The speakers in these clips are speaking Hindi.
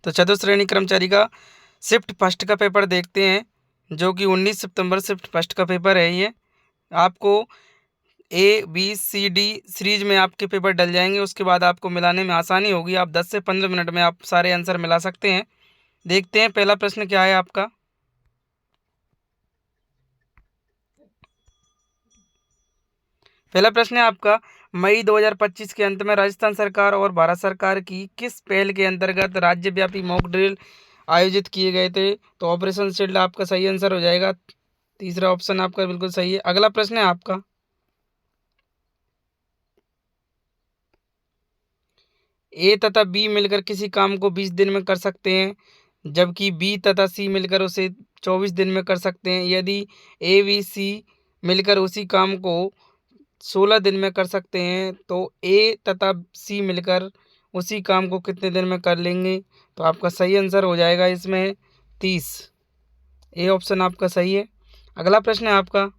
तो चतुश्रेणी कर्मचारी का शिफ्ट फर्स्ट का पेपर देखते हैं, जो कि 19 सितंबर शिफ्ट फर्स्ट का पेपर है। ये आपको ABCD सीरीज में आपके पेपर डल जाएंगे। उसके बाद आपको मिलाने में आसानी होगी। आप 10 से 15 मिनट में आप सारे आंसर मिला सकते हैं। देखते हैं पहला प्रश्न क्या है आपका। पहला प्रश्न है आपका, मई 2025 के अंत में राजस्थान सरकार और भारत सरकार की किस पहल के अंतर्गत राज्यव्यापी मॉक ड्रिल आयोजित किए गए थे? तो ऑपरेशन शील्ड आपका सही आंसर हो जाएगा। तीसरा ऑप्शन आपका बिल्कुल सही है। अगला प्रश्न है आपका, ए तथा बी मिलकर किसी काम को 20 दिन में कर सकते हैं, जबकि बी तथा सी मिलकर उसे 24 दिन में कर सकते हैं। यदि ABC मिलकर उसी काम को 16 दिन में कर सकते हैं, तो ए तथा सी मिलकर उसी काम को कितने दिन में कर लेंगे? तो आपका सही आंसर हो जाएगा इसमें 30। ए ऑप्शन आपका सही है। अगला प्रश्न है आपका,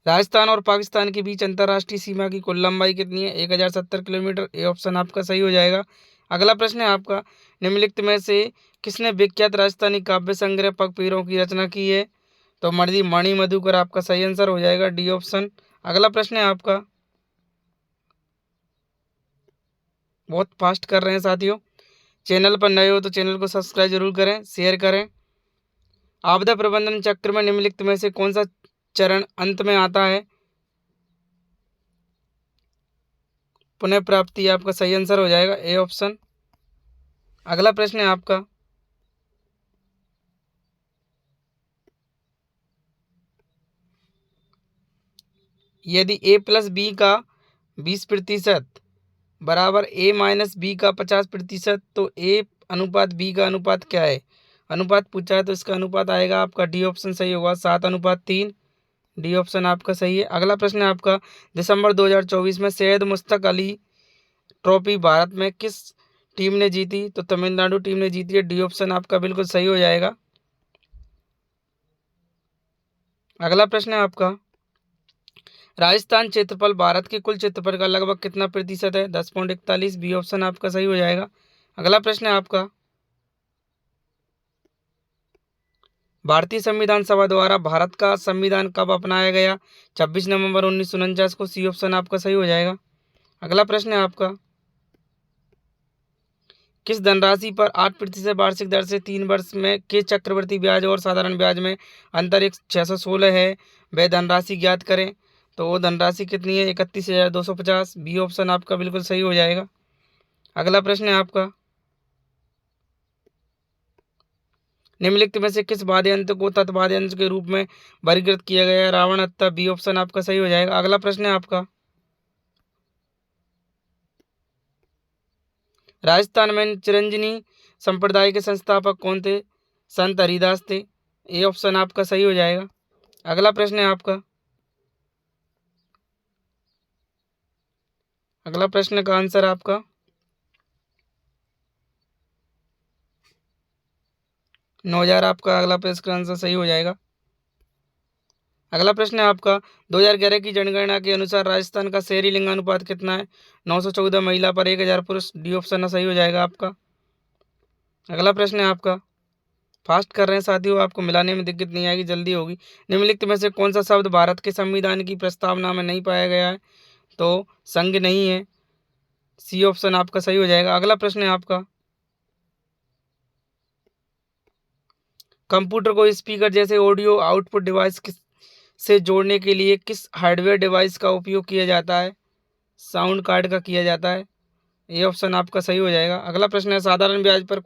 राजस्थान और पाकिस्तान के बीच अंतर्राष्ट्रीय सीमा की कुल लंबाई कितनी है? 1070 किलोमीटर। ए ऑप्शन आपका सही हो जाएगा। अगला प्रश्न है आपका, निम्नलिखित में से किसने विख्यात राजस्थानी काव्य संग्रह पगपीरों की रचना की है? तो मणि मधुकर आपका सही आंसर हो जाएगा, डी ऑप्शन। अगला प्रश्न है आपका, बहुत फास्ट कर रहे हैं साथियों। चैनल पर नए हो तो चैनल को सब्सक्राइब जरूर करें, शेयर करें। आपदा प्रबंधन चक्र में निम्नलिखित में से कौन सा चरण अंत में आता है? पुनः प्राप्ति आपका सही आंसर हो जाएगा, ए ऑप्शन। अगला प्रश्न है आपका, यदि A+B का 20% बराबर A-B का 50%, तो A/B का अनुपात क्या है? अनुपात पूछा है तो इसका अनुपात आएगा आपका, डी ऑप्शन सही होगा, 7:3। डी ऑप्शन आपका सही है। अगला प्रश्न है आपका, दिसंबर 2024 में सैयद मुश्ताक अली ट्रॉफी भारत में किस टीम ने जीती? तो तमिलनाडु टीम ने जीती है। डी ऑप्शन आपका बिल्कुल सही हो जाएगा। अगला प्रश्न है आपका, राजस्थान क्षेत्रफल भारत के कुल क्षेत्रफल का लगभग कितना प्रतिशत है? 10.41। बी ऑप्शन आपका सही हो जाएगा। अगला प्रश्न है आपका, भारतीय संविधान सभा द्वारा भारत का संविधान कब अपनाया गया? 26 नवंबर 1949 को। सी ऑप्शन आपका सही हो जाएगा। अगला प्रश्न है आपका, किस धनराशि पर 8% वार्षिक दर से 3 वर्ष में के चक्रवृद्धि ब्याज और साधारण ब्याज में अंतर 616 है? वह धनराशि ज्ञात करें। तो वो धनराशि कितनी है? 31,250। बी ऑप्शन आपका बिल्कुल सही हो जाएगा। अगला प्रश्न है आपका, निम्नलिखित में से किस वाद्य यंत्र को तत्वाद्य यंत्र के रूप में वर्गीकृत किया गया है? रावण हत्था। बी ऑप्शन आपका सही हो जाएगा। अगला प्रश्न है आपका, राजस्थान में चिरंजीनी संप्रदाय के संस्थापक कौन थे? संत हरिदास थे। ए ऑप्शन आपका सही हो जाएगा। अगला प्रश्न है आपका, अगला प्रश्न का आंसर आपका 9,000 आपका अगला प्रश्न का आंसर सही हो जाएगा। अगला प्रश्न है आपका, 2011 की जनगणना के अनुसार राजस्थान का शहरी लिंगानुपात कितना है? 914 महिला पर 1,000 पुरुष। डी ऑप्शन सही हो जाएगा आपका। अगला प्रश्न है आपका, फास्ट कर रहे हैं साथियों, आपको मिलाने में दिक्कत नहीं आएगी, जल्दी होगी। निम्नलिखित में से कौन सा शब्द भारत के संविधान की प्रस्तावना में नहीं पाया गया है? तो संघ नहीं है। सी ऑप्शन आपका सही हो जाएगा। अगला प्रश्न है आपका, कंप्यूटर को स्पीकर जैसे ऑडियो आउटपुट डिवाइस से जोड़ने के लिए किस हार्डवेयर डिवाइस का उपयोग किया जाता है? साउंड कार्ड का किया जाता है। ये ऑप्शन आपका सही हो जाएगा। अगला प्रश्न है, साधारण ब्याज पर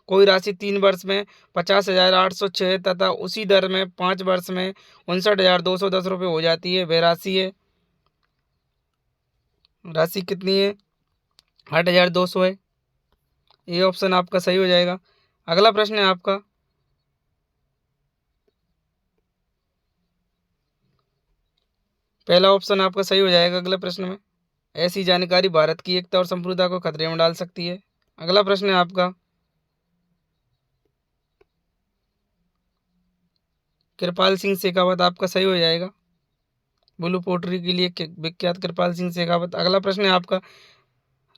कोई राशि 3 वर्ष में 50,806 तथा उसी दर में 5 वर्ष में 59,210 रुपये हो जाती है, वह राशि है, राशि कितनी है? 8,200 है। ये ऑप्शन आपका सही हो जाएगा। अगला प्रश्न है आपका, पहला ऑप्शन आपका सही हो जाएगा। अगले प्रश्न में, ऐसी जानकारी भारत की एकता और संप्रभुता को खतरे में डाल सकती है। अगला प्रश्न है आपका, कृपाल सिंह शेखावत आपका सही हो जाएगा। ब्लू पोट्री के लिए विख्यात कृपाल सिंह शेखावत। अगला प्रश्न है आपका,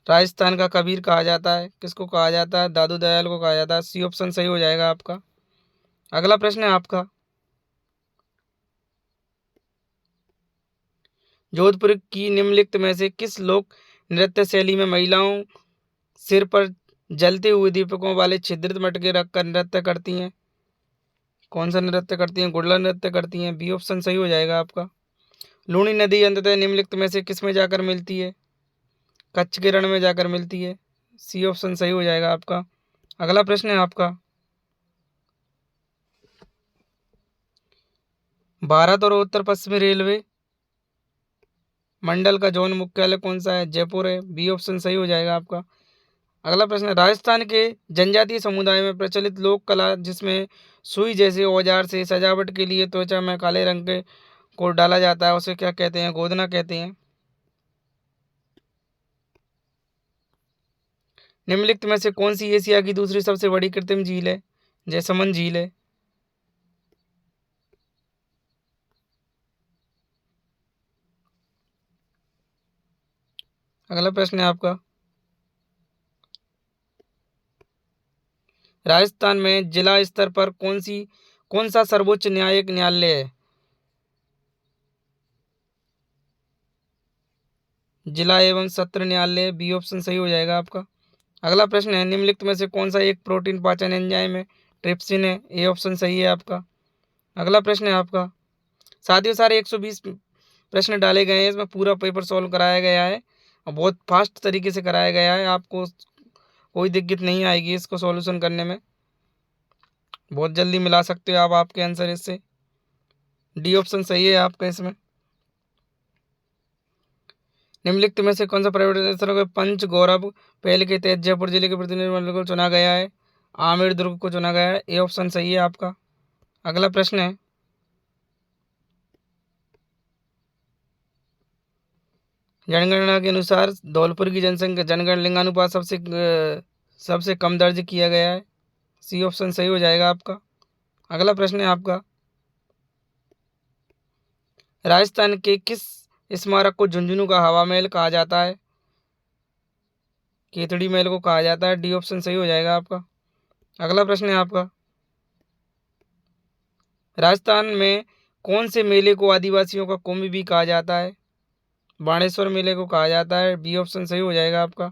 राजस्थान का कबीर कहा जाता है, किसको कहा जाता है? दादू दयाल को कहा जाता है। सी ऑप्शन सही हो जाएगा आपका। अगला प्रश्न है आपका, जोधपुर की निम्नलिखित में से किस लोक नृत्य शैली में महिलाओं सिर पर जलते हुए दीपकों वाले छिद्रित मटके रखकर नृत्य करती हैं? कौन सा नृत्य करती हैं? गुड़ला नृत्य करती हैं। बी ऑप्शन सही हो जाएगा आपका। लूणी नदी अंततः निम्नलिखित में से किस में जाकर मिलती है? कच्छ के रण में जाकर मिलती है। सी ऑप्शन सही हो जाएगा आपका। अगला प्रश्न है आपका, भारत और उत्तर पश्चिमी रेलवे मंडल का जोन मुख्यालय कौन सा है? जयपुर है। बी ऑप्शन सही हो जाएगा आपका। अगला प्रश्न है, राजस्थान के जनजातीय समुदाय में प्रचलित लोक कला जिसमें सुई जैसे औजार से सजावट के लिए त्वचा में काले रंग के को डाला जाता है, उसे क्या कहते हैं? गोदना कहते हैं। निम्नलिखित में से कौन सी एशिया की दूसरी सबसे बड़ी कृत्रिम झील है? जैसमंद झील है। अगला प्रश्न है आपका, राजस्थान में जिला स्तर पर कौन सा सर्वोच्च न्यायिक न्यायालय है? जिला एवं सत्र न्यायालय। बी ऑप्शन सही हो जाएगा आपका। अगला प्रश्न है, निम्नलिखित में से कौन सा एक प्रोटीन पाचन एंजाइम है? ट्रिप्सिन है। ए ऑप्शन सही है आपका। अगला प्रश्न है आपका, साथियों सारे 120 प्रश्न डाले गए हैं, इसमें पूरा पेपर सॉल्व कराया गया है और बहुत फास्ट तरीके से कराया गया है। आपको कोई दिक्कत नहीं आएगी इसको सॉल्यूशन करने में, बहुत जल्दी मिला सकते हो आप आपके आंसर इससे। डी ऑप्शन सही है आपका इसमें। निम्नलिखित में से कौन सा प्राइवेट पंच गौरव पहल के तहत जयपुर जिले के प्रतिनिधिमंडल को चुना गया है? आमेर दुर्ग को चुना गया है। ए ऑप्शन सही है आपका। अगला प्रश्न है, जनगणना के अनुसार धौलपुर की जनसंख्या जनगण लिंगानुपात सबसे कम दर्ज किया गया है। सी ऑप्शन सही हो जाएगा आपका। अगला प्रश्न है आपका, राजस्थान के किस स्मारक को झुंझुनू का हवा महल कहा जाता है? केतड़ी महल को कहा जाता है। डी ऑप्शन सही हो जाएगा आपका। अगला प्रश्न है आपका, राजस्थान में कौन से मेले को आदिवासियों का कुंभ भी कहा जाता है? बाणेश्वर मेले को कहा जाता है। बी ऑप्शन सही हो जाएगा आपका।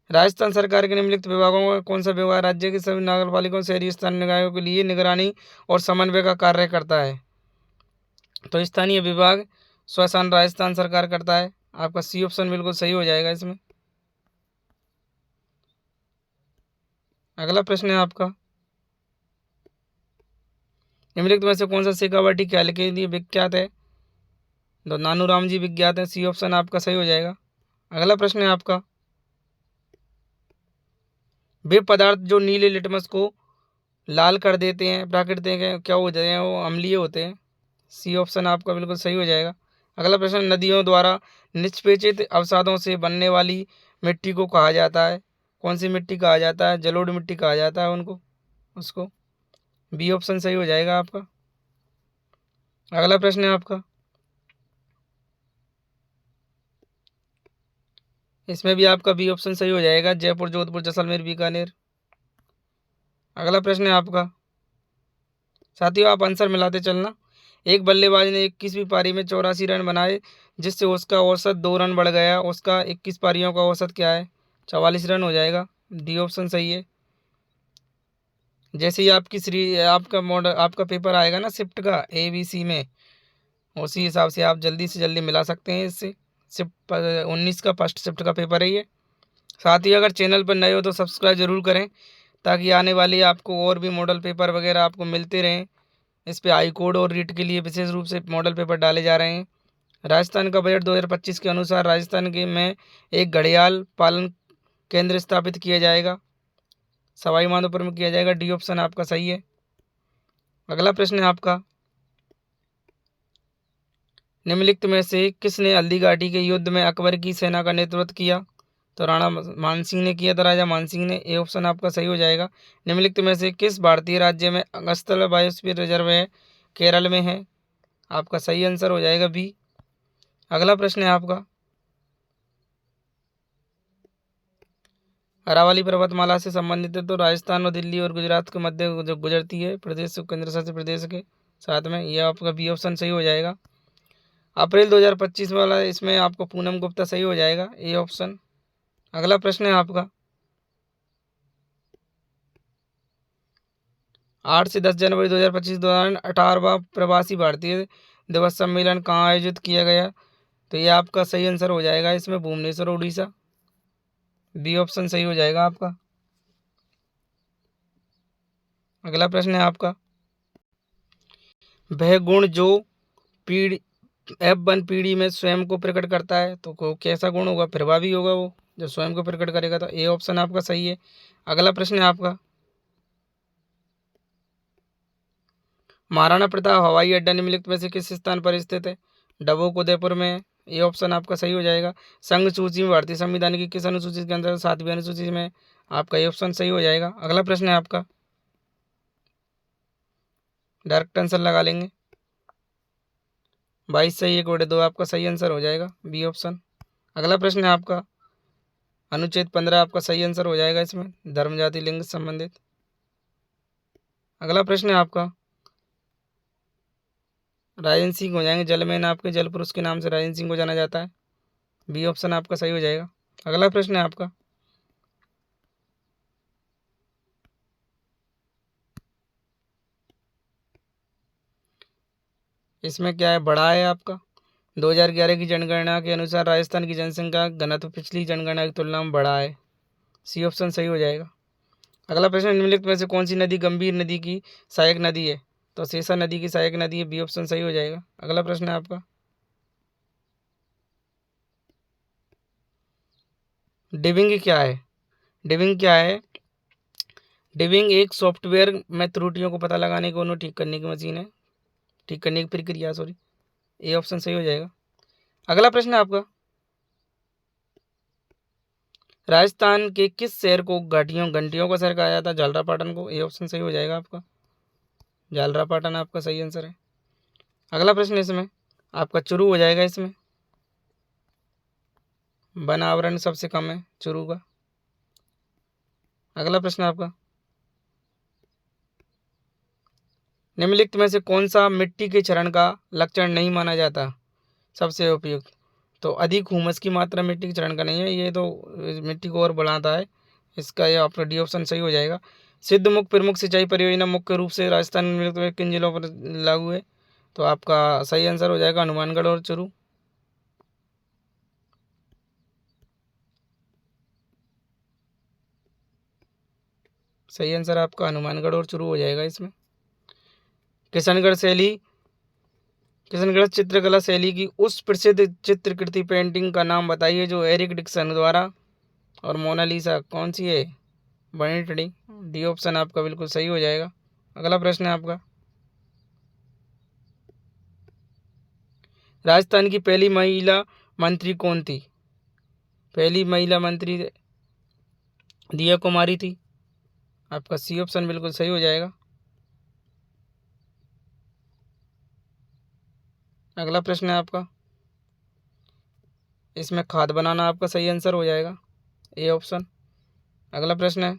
राजस्थान सरकार के निम्नलिखित विभागों का कौन सा विभाग राज्य के सभी नगरपालिकाओं शहरी स्थानीय निकायों के लिए निगरानी और समन्वय का कार्य करता है? तो स्थानीय विभाग स्वशासन राजस्थान सरकार करता है। आपका सी ऑप्शन बिल्कुल सही हो जाएगा इसमें। अगला प्रश्न है आपका, निम्नलिखित में से कौन सा शेखावटी खेल के लिए विख्यात है? तो नानूराम जी विख्यात है। सी ऑप्शन आपका सही हो जाएगा। अगला प्रश्न है आपका, वे पदार्थ जो नीले लिटमस को लाल कर देते हैं प्राकृतिक है, क्या हो जाते हैं? वो अम्लीय होते हैं। सी ऑप्शन आपका बिल्कुल सही हो जाएगा। अगला प्रश्न, नदियों द्वारा निष्पेचित अवसादों से बनने वाली मिट्टी को कहा जाता है? कौन सी मिट्टी कहा जाता है? जलोढ़ मिट्टी कहा जाता है उनको उसको। बी ऑप्शन सही हो जाएगा आपका। अगला प्रश्न है आपका, इसमें भी आपका बी ऑप्शन सही हो जाएगा, जयपुर जोधपुर जैसलमेर बीकानेर। अगला प्रश्न है आपका, साथियों आप आंसर मिलाते चलना। एक बल्लेबाज ने 21वीं पारी में 84 रन बनाए जिससे उसका औसत 2 रन बढ़ गया, उसका 21 पारियों का औसत क्या है? 44 रन हो जाएगा। डी ऑप्शन सही है। जैसे ही आपका मॉडल आपका पेपर आएगा ना शिफ्ट का ABC में, उसी हिसाब से आप जल्दी से जल्दी मिला सकते हैं इससे। शिफ्ट 19 का फर्स्ट शिफ्ट का पेपर है ये। साथ ही अगर चैनल पर नए हो तो सब्सक्राइब जरूर करें ताकि आने वाली आपको और भी मॉडल पेपर वगैरह आपको मिलते रहें। इस पे हाई कोर्ट और रीट के लिए विशेष रूप से मॉडल पेपर डाले जा रहे हैं। राजस्थान का बजट 2025 के अनुसार राजस्थान के में एक घड़ियाल पालन केंद्र स्थापित किया जाएगा, सवाई माधोपुर में किया जाएगा। डी ऑप्शन आपका सही है। अगला प्रश्न है आपका, निम्नलिखित में से किसने हल्दी घाटी के युद्ध में अकबर की सेना का नेतृत्व किया? तो राणा मानसिंह ने किया था, राजा मानसिंह ने। ए ऑप्शन आपका सही हो जाएगा। निम्नलिखित में से किस भारतीय राज्य में अगस्तला बायोस्फीयर रिजर्व है? केरल में है। आपका सही आंसर हो जाएगा बी। अगला प्रश्न है आपका, अरावली पर्वतमाला से संबंधित है तो राजस्थान और दिल्ली और गुजरात के मध्य जो गुजरती है प्रदेश केंद्र शासित प्रदेश के साथ में, यह आपका बी ऑप्शन सही हो जाएगा। अप्रैल 2025 वाला इसमें आपको पूनम गुप्ता सही हो जाएगा, ए ऑप्शन। अगला प्रश्न है आपका, 8 से 10 जनवरी 2025 दौरान 18वां प्रवासी भारतीय दिवस सम्मेलन कहाँ आयोजित किया गया? तो ये आपका सही आंसर हो जाएगा इसमें भुवनेश्वर उड़ीसा, बी ऑप्शन सही हो जाएगा आपका। अगला प्रश्न है आपका, वह गुण जो पीढ़ी F1 पीढ़ी में स्वयं को प्रकट करता है तो कैसा गुण होगा? प्रभावी होगा वो जो स्वयं को प्रकट करेगा, तो ए ऑप्शन आपका सही है। अगला प्रश्न है आपका, महाराणा प्रताप हवाई अड्डा निम्नलिखित में से किस स्थान पर स्थित है? डबोक उदयपुर में है, ये ऑप्शन आपका सही हो जाएगा। संघ सूची में भारतीय संविधान की किस अनुसूची के अंतर्गत 7वीं अनुसूची में? आपका ये ऑप्शन सही हो जाएगा। अगला प्रश्न है आपका, डायरेक्ट आंसर लगा लेंगे, 22 सही 1/2 आपका सही आंसर हो जाएगा, बी ऑप्शन। अगला प्रश्न है आपका, अनुच्छेद 15 आपका सही आंसर हो जाएगा इसमें, धर्म जाति लिंग से संबंधित। अगला प्रश्न है आपका, राजन सिंह हो जाएंगे जलमैन, आपके जल पुरुष के नाम से राजन सिंह को जाना जाता है, बी ऑप्शन आपका सही हो जाएगा। अगला प्रश्न है आपका, इसमें क्या है, बड़ा है आपका। 2011 की जनगणना के अनुसार राजस्थान की जनसंख्या घनत्व पिछली जनगणना की तुलना में बड़ा है, सी ऑप्शन सही हो जाएगा। अगला प्रश्न, निम्नलिखित में से कौन सी नदी गंभीर नदी की सहायक नदी है? तो शेषा नदी की सहायक नदी है, बी ऑप्शन सही हो जाएगा। अगला प्रश्न है आपका, डिबिंग क्या है? डिबिंग क्या है? डिबिंग एक सॉफ्टवेयर में त्रुटियों को पता लगाने को उन्हें ठीक करने की मशीन है, ठीक करने की प्रक्रिया, सॉरी, ए ऑप्शन सही हो जाएगा। अगला प्रश्न है आपका, राजस्थान के किस शहर को घंटियों का शहर कहा जाता है? झालरापाटन को, ए ऑप्शन सही हो जाएगा आपका, झालरापाटन आपका सही आंसर है। अगला प्रश्न इसमें आपका चुरू हो जाएगा, इसमें वन आवरण सबसे कम है चुरू का। अगला प्रश्न आपका, निम्नलिखित में से कौन सा मिट्टी के क्षरण का लक्षण नहीं माना जाता सबसे उपयुक्त? तो अधिक हुमस की मात्रा मिट्टी के क्षरण का नहीं है, ये तो मिट्टी को और बढ़ाता है, इसका ये आपका डी ऑप्शन सही हो जाएगा। सिद्ध मुख प्रमुख सिंचाई परियोजना मुख्य रूप से राजस्थान में किन जिलों पर लागू है? तो आपका सही आंसर हो जाएगा हनुमानगढ़ और चुरू। सही आंसर आपका हनुमानगढ़ और चुरू हो जाएगा इसमें। किशनगढ़ चित्रकला शैली की उस प्रसिद्ध चित्रकृति पेंटिंग का नाम बताइए जो एरिक डिक्सन द्वारा और मोनालिसा कौन सी है? बर्निटडी, डी ऑप्शन आपका बिल्कुल सही हो जाएगा। अगला प्रश्न है आपका, राजस्थान की पहली महिला मंत्री कौन थी? पहली महिला मंत्री दिया कुमारी थी, आपका सी ऑप्शन बिल्कुल सही हो जाएगा। अगला प्रश्न है आपका, इसमें खाद बनाना आपका सही आंसर हो जाएगा, ए ऑप्शन। अगला प्रश्न है,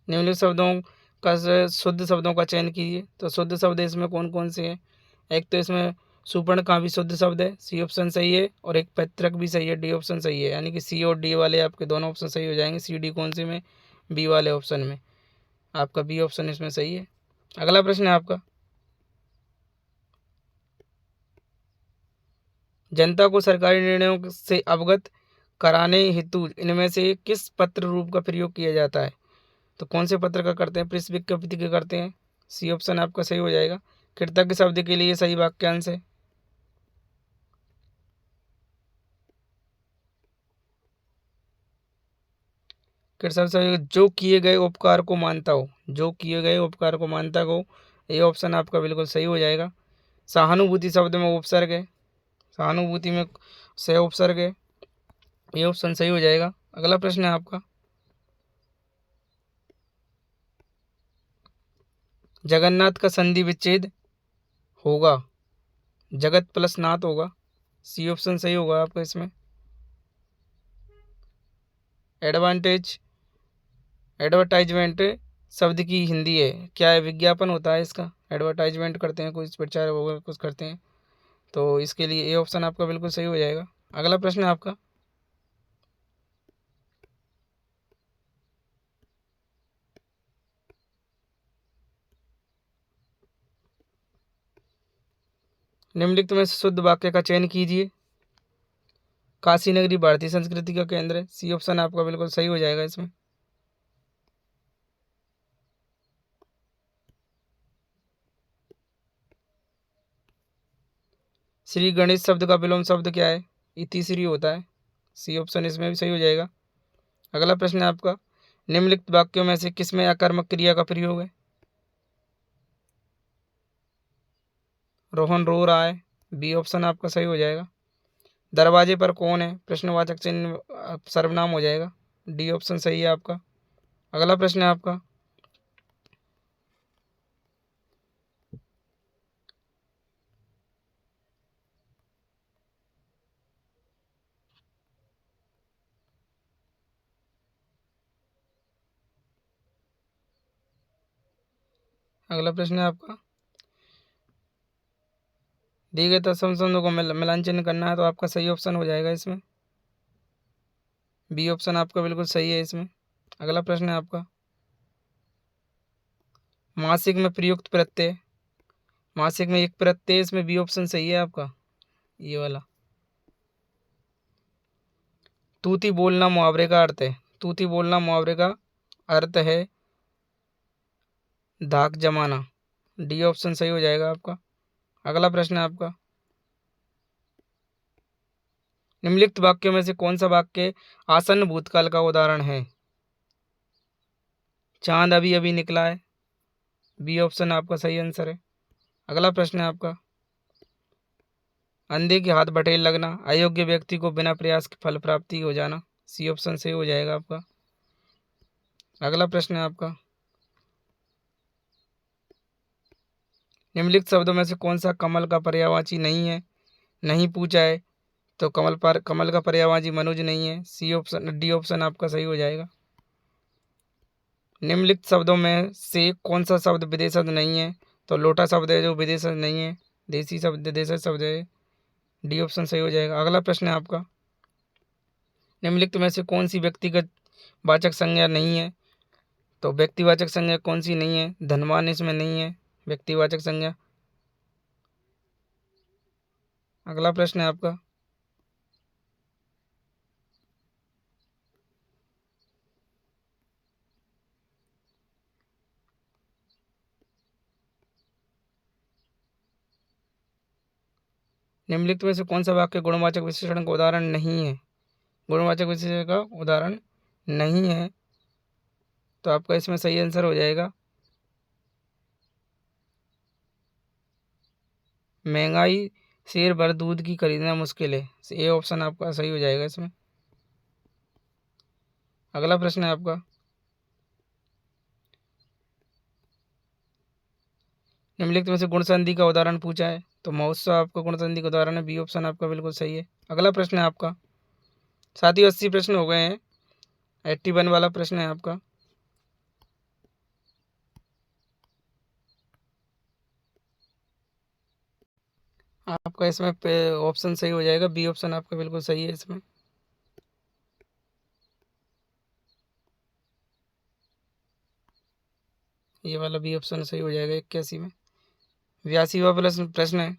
निम्नलिखित शब्दों का शुद्ध शब्दों का चयन कीजिए। तो शुद्ध शब्द इसमें कौन कौन से हैं? एक तो इसमें सुपर्ण का भी शुद्ध शब्द है, सी ऑप्शन सही है, और एक पैतृक भी सही है, डी ऑप्शन सही है, यानी कि सी और डी वाले आपके दोनों ऑप्शन सही हो जाएंगे। सी डी कौन से में? बी वाले ऑप्शन में, आपका बी ऑप्शन इसमें सही है। अगला प्रश्न है आपका, जनता को सरकारी निर्णयों से अवगत कराने हेतु इनमें से किस पत्र रूप का प्रयोग किया जाता है? तो कौन से पत्र का करते हैं? प्रेस विज्ञप्ति के करते हैं, सी ऑप्शन आपका सही हो जाएगा। कृतज्ञ शब्द के लिए सही वाक्यांश है, कृतज्ञ जो किए गए उपकार को मानता हो, जो किए गए उपकार को मानता हो, ये ऑप्शन आपका बिल्कुल सही हो जाएगा। सहानुभूति शब्द में उपसर्ग है, सहानुभूति में सह उपसर्ग है, ये ऑप्शन सही हो जाएगा। अगला प्रश्न है आपका, जगन्नाथ का संधि विच्छेद होगा, जगत प्लस नाथ होगा। सी ऑप्शन सही होगा आपका इसमें। एडवांटेज, एडवर्टाइजमेंट शब्द की हिंदी है, क्या है? विज्ञापन होता है इसका। एडवर्टाइजमेंट करते हैं, कुछ प्रचार वगैरह कुछ करते हैं, तो इसके लिए ए ऑप्शन आपका बिल्कुल सही हो जाएगा। अगला प्रश्न है आपका, निम्नलिखित में से शुद्ध वाक्य का चयन कीजिए। काशी नगरी भारतीय संस्कृति का केंद्र है। सी ऑप्शन आपका बिल्कुल सही हो जाएगा इसमें। श्री गणेश शब्द का विलोम शब्द क्या है? इति श्री होता है। सी ऑप्शन इसमें भी सही हो जाएगा। अगला प्रश्न है आपका, निम्नलिखित वाक्यों में से किसमें अकर्मक क्रिया का प्रयोग है? रोहन रो रहा है। बी ऑप्शन आपका सही हो जाएगा। दरवाजे पर कौन है? प्रश्नवाचक चिन्ह सर्वनाम हो जाएगा। डी ऑप्शन सही है आपका। अगला प्रश्न है आपका, अगला प्रश्न है आपका, दिए गए तत्सम शब्दों को मिलान चिन्ह करना है, तो आपका सही ऑप्शन हो जाएगा इसमें। बी ऑप्शन आपका बिल्कुल सही है इसमें। अगला प्रश्न है आपका, मासिक में प्रयुक्त प्रत्यय, मासिक में एक प्रत्यय, इसमें बी ऑप्शन सही है आपका, ये वाला। तूती बोलना मुहावरे का अर्थ है, तूती बोलना मुहावरे का अर्थ है धाक जमाना। डी ऑप्शन सही हो जाएगा आपका। अगला प्रश्न है आपका, निम्नलिखित वाक्यों में से कौन सा वाक्य आसन्न भूतकाल का उदाहरण है? चांद अभी अभी निकला है। बी ऑप्शन आपका सही आंसर है। अगला प्रश्न है आपका, अंधे के हाथ बटेर लगना, अयोग्य व्यक्ति को बिना प्रयास के फल प्राप्ति हो जाना। सी ऑप्शन सही हो जाएगा आपका। अगला प्रश्न है आपका, निम्नलिखित शब्दों में से कौन सा कमल का पर्यायवाची नहीं है? नहीं पूछा है, तो कमल का पर्यायवाची मनुज नहीं है। सी ऑप्शन, डी ऑप्शन आपका सही हो जाएगा। निम्नलिखित शब्दों में से कौन सा शब्द विदेशज नहीं है? तो लोटा शब्द है जो विदेशज नहीं है, देसी शब्द देशज शब्द है। डी ऑप्शन सही हो जाएगा। अगला प्रश्न है आपका, निम्नलिखित में से कौन सी व्यक्तिगत वाचक संज्ञा नहीं है? तो व्यक्तिवाचक संज्ञा कौन सी नहीं है? धनवान इसमें नहीं है व्यक्तिवाचक संज्ञा। अगला प्रश्न है आपका, निम्नलिखित में से कौन सा वाक्य गुणवाचक विशेषण का उदाहरण नहीं है? गुणवाचक विशेषण का उदाहरण नहीं है, तो आपका इसमें सही आंसर हो जाएगा महंगाई शेर भर दूध की खरीदना मुश्किल है। ए ऑप्शन आपका सही हो जाएगा इसमें। अगला प्रश्न है आपका, निम्नलिखित में से गुण संधि का उदाहरण पूछा है, तो महोत्सव आपका गुण संधि का उदाहरण है। बी ऑप्शन आपका बिल्कुल सही है। अगला प्रश्न है आपका, साथियों 80 प्रश्न हो गए हैं, 81 वाला प्रश्न है आपका, आपका इसमें ऑप्शन सही हो जाएगा। बी ऑप्शन आपका बिल्कुल सही है इसमें। ये वाला बी ऑप्शन सही हो जाएगा 81 में। 82वां प्रश्न है,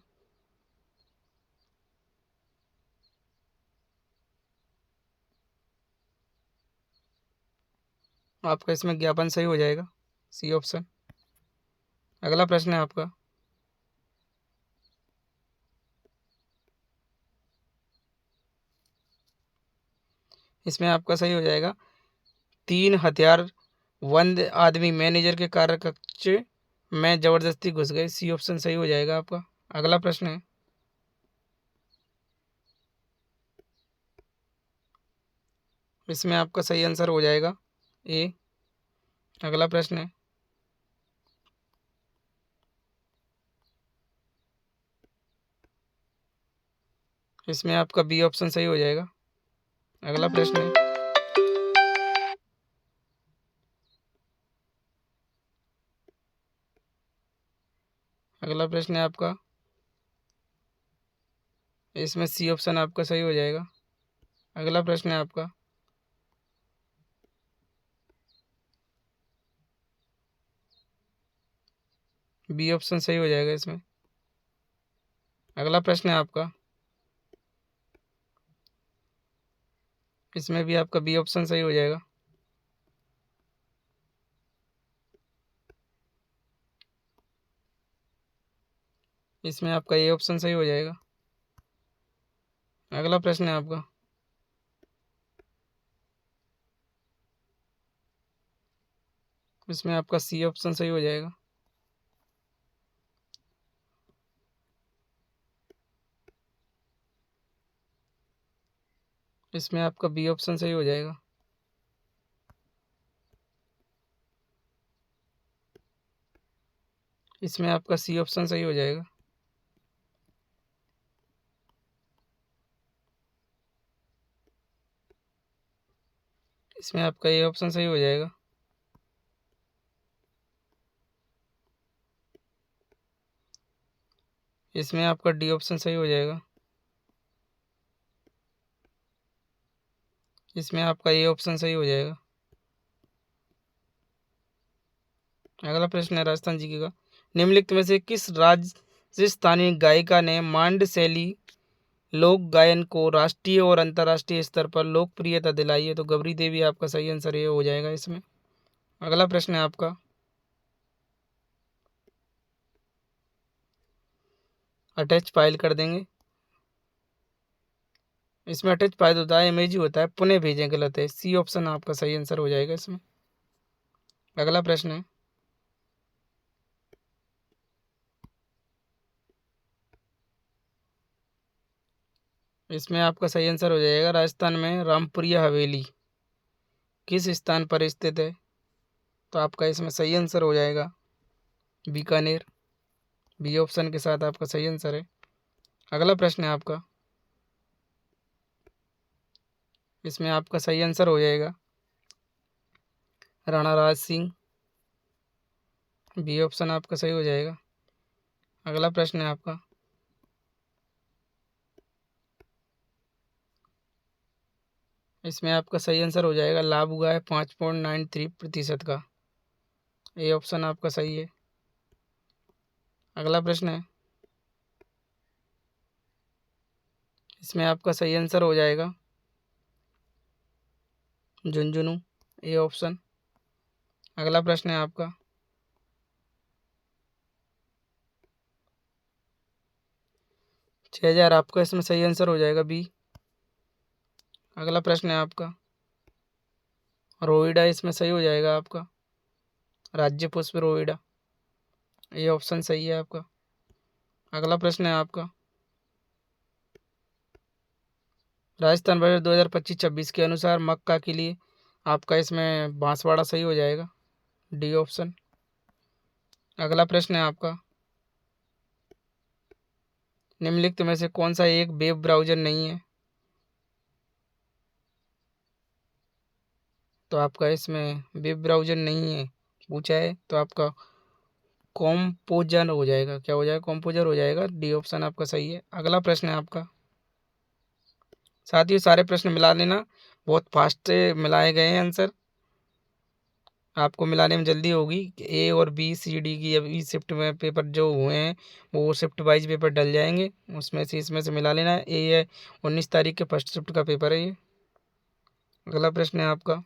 आपका इसमें ज्ञापन सही हो जाएगा। C option. अगला प्रश्न है आपका, इसमें आपका सही हो जाएगा, 3 हथियारबंद आदमी मैनेजर के कार्यकक्ष में जबरदस्ती घुस गए। सी ऑप्शन सही हो जाएगा आपका। अगला प्रश्न है, इसमें आपका सही आंसर हो जाएगा ए। अगला प्रश्न है, इसमें आपका बी ऑप्शन सही हो जाएगा। अगला प्रश्न है, अगला प्रश्न है आपका, इसमें सी ऑप्शन आपका सही हो जाएगा। अगला प्रश्न है आपका, बी ऑप्शन सही हो जाएगा इसमें। अगला प्रश्न है आपका, इसमें भी आपका बी ऑप्शन सही हो जाएगा। इसमें आपका ए ऑप्शन सही हो जाएगा। अगला प्रश्न है आपका, इसमें आपका सी ऑप्शन सही हो जाएगा। इसमें आपका बी ऑप्शन सही हो जाएगा। इसमें आपका सी ऑप्शन सही हो जाएगा। इसमें आपका ए ऑप्शन सही हो जाएगा। इसमें आपका डी ऑप्शन सही हो जाएगा। इसमें आपका ए ऑप्शन सही हो जाएगा। अगला प्रश्न है राजस्थान जी का, निम्नलिखित में से किस राजस्थानी गायिका ने मांड शैली लोक गायन को राष्ट्रीय और अंतर्राष्ट्रीय स्तर पर लोकप्रियता दिलाई है? तो गबरी देवी आपका सही आंसर ये हो जाएगा इसमें। अगला प्रश्न है आपका, अटैच फाइल कर देंगे। इसमें अटैच फाइल होता है, इमेज ही होता है, पुनः भेजें गलत है। सी ऑप्शन आपका सही आंसर हो जाएगा इसमें। अगला प्रश्न है, इसमें आपका सही आंसर हो जाएगा, राजस्थान में रामपुरिया हवेली किस स्थान पर स्थित है? तो आपका इसमें सही आंसर हो जाएगा बीकानेर। बी ऑप्शन के साथ आपका सही आंसर है। अगला प्रश्न है आपका, इसमें आपका सही आंसर हो जाएगा राणा राज सिंह। बी ऑप्शन आपका सही हो जाएगा। अगला प्रश्न है आपका, इसमें आपका सही आंसर हो जाएगा लाभ हुआ है 5.93% का। ए ऑप्शन आपका सही है। अगला प्रश्न है, इसमें आपका सही आंसर हो जाएगा झुंझुनू। A option. अगला प्रश्न है आपका, 6000 आपका इसमें सही आंसर हो जाएगा बी। अगला प्रश्न है आपका, रोईडा इसमें सही हो जाएगा आपका, राज्य पुष्प रोईडा। ये ऑप्शन सही है आपका। अगला प्रश्न है आपका, राजस्थान बजट 2025-26 के अनुसार मक्का के लिए आपका इसमें बांसवाड़ा सही हो जाएगा। D option. अगला प्रश्न है आपका, निम्नलिखित में से कौन सा एक वेब ब्राउज़र नहीं है? तो आपका इसमें वेब ब्राउज़र नहीं है पूछा है, तो आपका कॉम्पोजर हो जाएगा। क्या हो जाएगा? कॉम्पोजर हो जाएगा। डी ऑप्शन आपका सही है। अगला प्रश्न है आपका, साथियों सारे प्रश्न मिला लेना, बहुत फास्ट मिलाए गए हैं आंसर, आपको मिलाने में जल्दी होगी। ए और बी सी डी की अभी शिफ्ट में पेपर जो हुए हैं वो शिफ्ट वाइज पेपर डल जाएंगे, उसमें से इसमें से मिला लेना है। ये 19 तारीख के फर्स्ट शिफ्ट का पेपर है ये। अगला प्रश्न है आपका,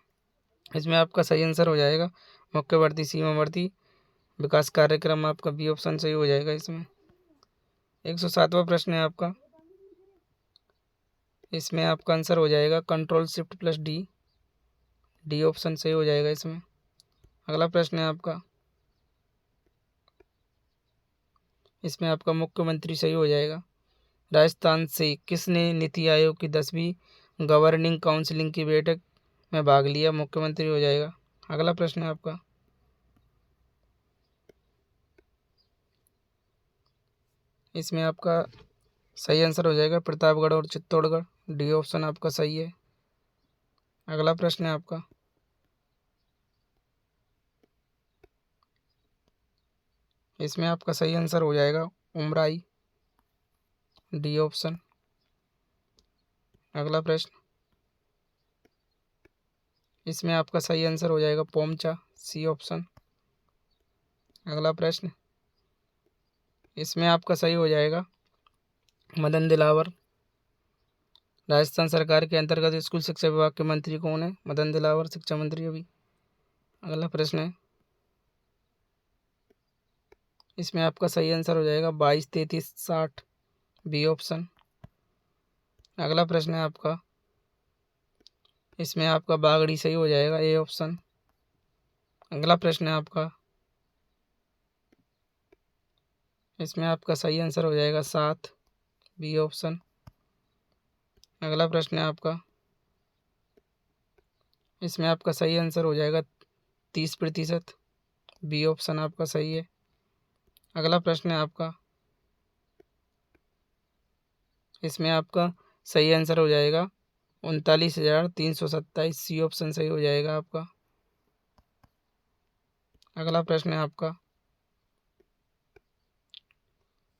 इसमें आपका सही आंसर हो जाएगा मुख्य भर्ती सीमा भर्ती विकास कार्यक्रम। आपका बी ऑप्शन सही हो जाएगा इसमें। 107वां प्रश्न है आपका, इसमें आपका आंसर हो जाएगा control shift plus D. D option सही हो जाएगा इसमें। अगला प्रश्न है आपका, इसमें आपका मुख्यमंत्री सही हो जाएगा। राजस्थान से किसने नीति आयोग की 10वीं गवर्निंग काउंसिलिंग की बैठक में भाग लिया? मुख्यमंत्री हो जाएगा। अगला प्रश्न है आपका, इसमें आपका सही आंसर हो जाएगा प्रतापगढ़ और चित्तौड़गढ़। डी ऑप्शन आपका सही है। अगला प्रश्न है आपका, इसमें आपका सही आंसर हो जाएगा उमराई। D option. अगला प्रश्न, इसमें आपका सही आंसर हो जाएगा पोमचा। सी ऑप्शन। अगला प्रश्न, इसमें आपका सही हो जाएगा मदन दिलावर। राजस्थान सरकार के अंतर्गत स्कूल शिक्षा विभाग के मंत्री कौन है? मदन दिलावर, शिक्षा मंत्री अभी। अगला प्रश्न है, इसमें आपका सही आंसर हो जाएगा 22, 33, 60। B option. अगला प्रश्न है आपका, इसमें आपका बागड़ी सही हो जाएगा। A option. अगला प्रश्न है आपका, इसमें आपका सही आंसर हो जाएगा 7। B option. अगला प्रश्न है आपका, इसमें आपका सही आंसर हो जाएगा 30%। बी ऑप्शन आपका सही है। अगला प्रश्न है आपका, इसमें आपका सही आंसर हो जाएगा 39,327। सी ऑप्शन सही हो जाएगा आपका। अगला प्रश्न है आपका,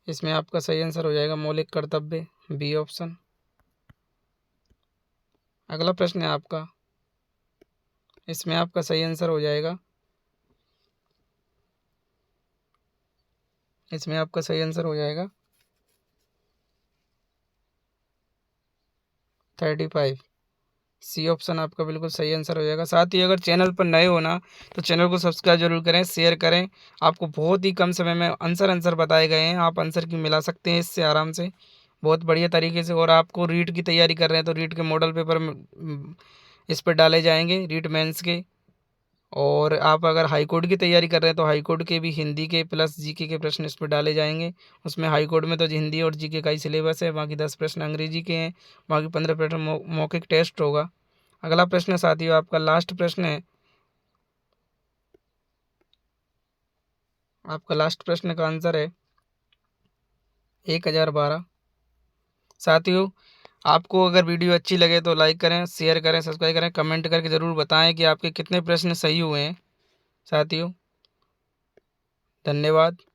इसमें आपका सही आंसर हो जाएगा मौलिक कर्तव्य। B option. अगला प्रश्न है आपका, इसमें आपका सही आंसर हो जाएगा, इसमें आपका सही आंसर हो जाएगा 35। सी ऑप्शन आपका बिल्कुल सही आंसर हो जाएगा। साथ ही अगर चैनल पर नए हो ना तो चैनल को सब्सक्राइब जरूर करें, शेयर करें। आपको बहुत ही कम समय में आंसर बताए गए हैं, आप आंसर की मिला सकते हैं इससे आराम से, बहुत बढ़िया तरीके से। और आपको रीट की तैयारी कर रहे हैं तो रीट के मॉडल पेपर इस पर डाले जाएंगे, रीट मेंस के। और आप अगर हाई कोर्ट की तैयारी कर रहे हैं तो हाई कोर्ट के भी हिंदी के प्लस जीके के प्रश्न इस पर डाले जाएंगे। उसमें हाई कोर्ट में तो हिंदी और जीके का ही सिलेबस है, बाकी 10 प्रश्न अंग्रेजी के हैं, बाकी 15 प्रश्न मौखिक टेस्ट होगा। अगला प्रश्न साथियों आपका लास्ट प्रश्न है, आपका लास्ट प्रश्न का आंसर है 1012। साथियों आपको अगर वीडियो अच्छी लगे तो लाइक करें, शेयर करें, सब्सक्राइब करें, कमेंट करके ज़रूर बताएं कि आपके कितने प्रश्न सही हुए हैं। साथियों धन्यवाद।